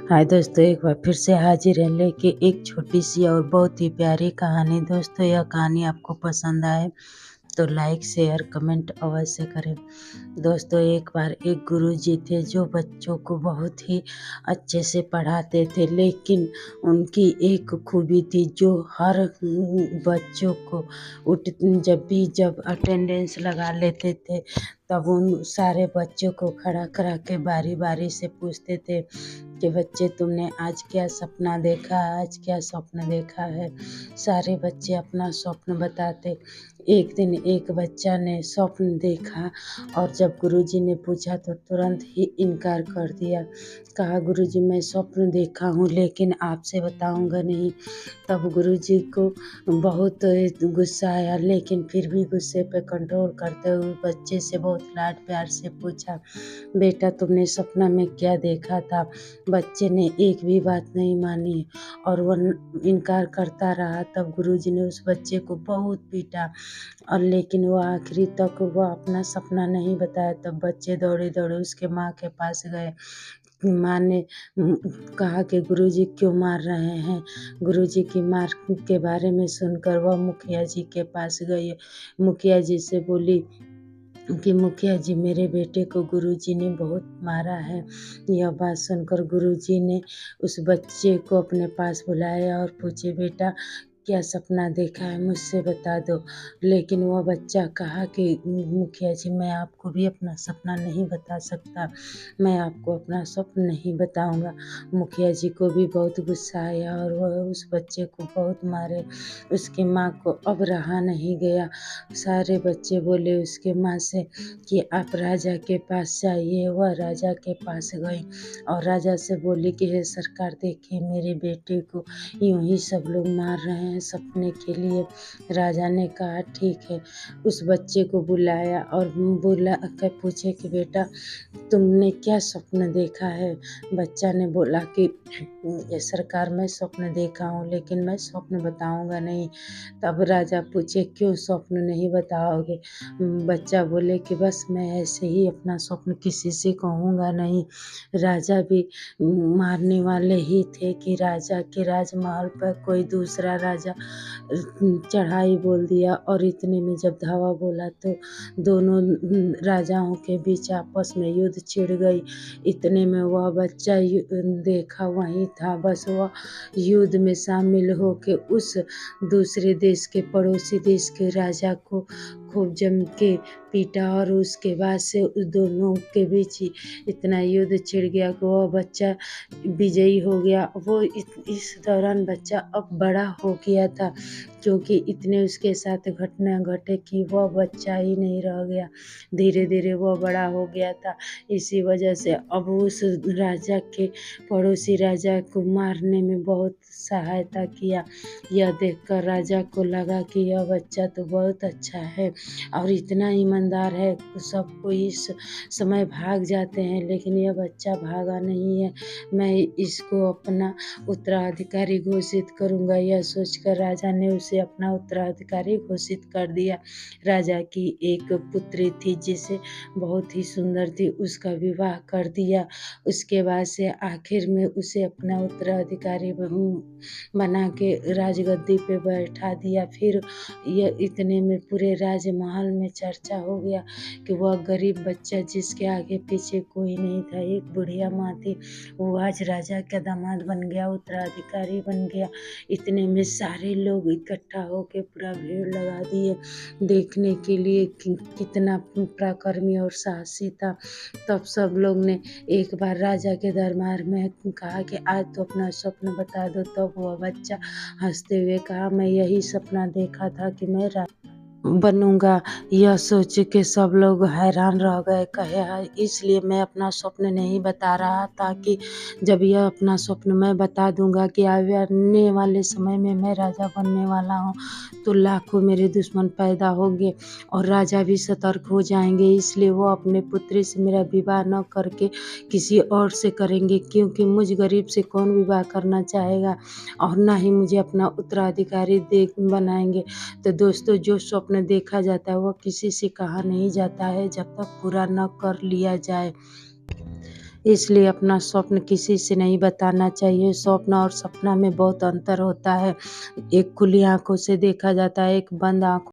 हाय दोस्तों, एक बार फिर से हाजिर है लेके एक छोटी सी और बहुत ही प्यारी कहानी। दोस्तों, यह कहानी आपको पसंद आए तो लाइक शेयर कमेंट अवश्य करें। दोस्तों, एक बार एक गुरुजी थे जो बच्चों को बहुत ही अच्छे से पढ़ाते थे, लेकिन उनकी एक खूबी थी जो हर बच्चों को जब अटेंडेंस लगा लेते थे तब उन सारे बच्चों को खड़ा करा के बारी बारी से पूछते थे कि बच्चे, तुमने आज क्या सपना देखा, आज क्या स्वप्न देखा है। सारे बच्चे अपना स्वप्न बताते। एक दिन एक बच्चा ने स्वप्न देखा और जब गुरुजी ने पूछा तो तुरंत ही इनकार कर दिया। कहा, गुरुजी, मैं स्वप्न देखा हूँ लेकिन आपसे बताऊंगा नहीं। तब गुरुजी को बहुत गुस्सा आया, लेकिन फिर भी गुस्से पे कंट्रोल करते हुए बच्चे से बहुत लाड प्यार से पूछा, बेटा, तुमने सपना में क्या देखा था। बच्चे ने एक भी बात नहीं मानी और वह इनकार करता रहा। तब गुरुजी ने उस बच्चे को बहुत पीटा और लेकिन वह आखिरी तक वह अपना सपना नहीं बताया। तब बच्चे दौड़े दौड़े उसके माँ के पास गए। माँ ने कहा कि गुरुजी क्यों मार रहे हैं। गुरुजी की मार के बारे में सुनकर वह मुखिया जी के पास गई। मुखिया जी से बोली कि मुखिया जी, मेरे बेटे को गुरुजी ने बहुत मारा है। यह बात सुनकर गुरुजी ने उस बच्चे को अपने पास बुलाया और पूछे, बेटा, क्या सपना देखा है, मुझसे बता दो। लेकिन वह बच्चा कहा कि मुखिया जी, मैं आपको भी अपना सपना नहीं बता सकता, मैं आपको अपना स्वप्न नहीं बताऊंगा। मुखिया जी को भी बहुत गुस्सा आया और वह उस बच्चे को बहुत मारे। उसकी माँ को अब रहा नहीं गया। सारे बच्चे बोले उसके माँ से कि आप राजा के पास जाइए। वह राजा के पास गई और राजा से बोली कि हे सरकार, देखिए मेरे बेटे को यूं ही सब लोग मार रहे हैं सपने के लिए। राजा ने कहा, ठीक है। उस बच्चे को बुलाया और बुला कर पूछे कि बेटा, तुमने क्या स्वप्न देखा है। बच्चा ने बोला कि ये सरकार, मैं स्वप्न देखा हूँ लेकिन मैं स्वप्न बताऊंगा नहीं। तब राजा पूछे, क्यों स्वप्न नहीं बताओगे। बच्चा बोले कि बस मैं ऐसे ही अपना स्वप्न किसी से कहूँगा नहीं। राजा भी मारने वाले ही थे कि राजा के राजमहल पर कोई दूसरा राजा चढ़ाई बोल दिया और इतने में जब धावा बोला तो दोनों राजाओं के बीच आपस में युद्ध छिड़ गई। इतने में वह बच्चा देखा वहीं था। बस वह युद्ध में शामिल होके उस दूसरे देश के पड़ोसी देश के राजा को खूब जम के पीटा और उसके बाद से उस दोनों के बीच ही इतना युद्ध छिड़ गया कि वह बच्चा विजयी हो गया। वो इस दौरान बच्चा अब बड़ा हो गया था, क्योंकि इतने उसके साथ घटना घटे कि वह बच्चा ही नहीं रह गया। धीरे धीरे वह बड़ा हो गया था। इसी वजह से अब उस राजा के पड़ोसी राजा को मारने में बहुत सहायता किया। यह देखकर राजा को लगा कि यह बच्चा तो बहुत अच्छा है और इतना ईमानदार है, सबको इस समय भाग जाते हैं लेकिन यह बच्चा भागा नहीं है। मैं इसको अपना उत्तराधिकारी घोषित करूँगा। यह सोचकर राजा ने उसे अपना उत्तराधिकारी घोषित कर दिया। राजा की एक पुत्री थी जिसे बहुत ही सुंदर थी, उसका विवाह कर दिया। उसके बाद से आखिर में उसे अपना उत्तराधिकारी बना के राजगद्दी पे बैठा दिया। फिर यह इतने में पूरे राजमहल में चर्चा हो गया कि वह गरीब बच्चा जिसके आगे पीछे कोई नहीं था, एक बुढ़िया माँ थी, वो आज राजा का दामाद बन गया, उत्तराधिकारी बन गया। इतने में सारे लोग इकट्ठा होके पूरा भीड़ लगा दिए देखने के लिए कि कितना पराक्रमी और साहसी था। तब सब लोग ने एक बार राजा के दरबार में कहा कि आज तो अपना स्वप्न बता दो। तब वह बच्चा हंसते हुए कहा, मैं यही सपना देखा था कि मैं बनूंगा। यह सोच के सब लोग हैरान रह गए। कहे, इसलिए मैं अपना स्वप्न नहीं बता रहा था कि जब यह अपना स्वप्न मैं बता दूंगा कि आने वाले समय में मैं राजा बनने वाला हूँ तो लाखों मेरे दुश्मन पैदा होंगे और राजा भी सतर्क हो जाएंगे। इसलिए वो अपने पुत्री से मेरा विवाह न करके किसी और से करेंगे, क्योंकि मुझ गरीब से कौन विवाह करना चाहेगा और ना ही मुझे अपना उत्तराधिकारी बनाएंगे। तो दोस्तों, जो स्वप्न देखा जाता है वह किसी से कहा नहीं जाता है जब तक पूरा न कर लिया जाए। इसलिए अपना स्वप्न किसी से नहीं बताना चाहिए। स्वप्न और सपना में बहुत अंतर होता है। एक खुली आँखों से देखा जाता है, एक बंद आँखों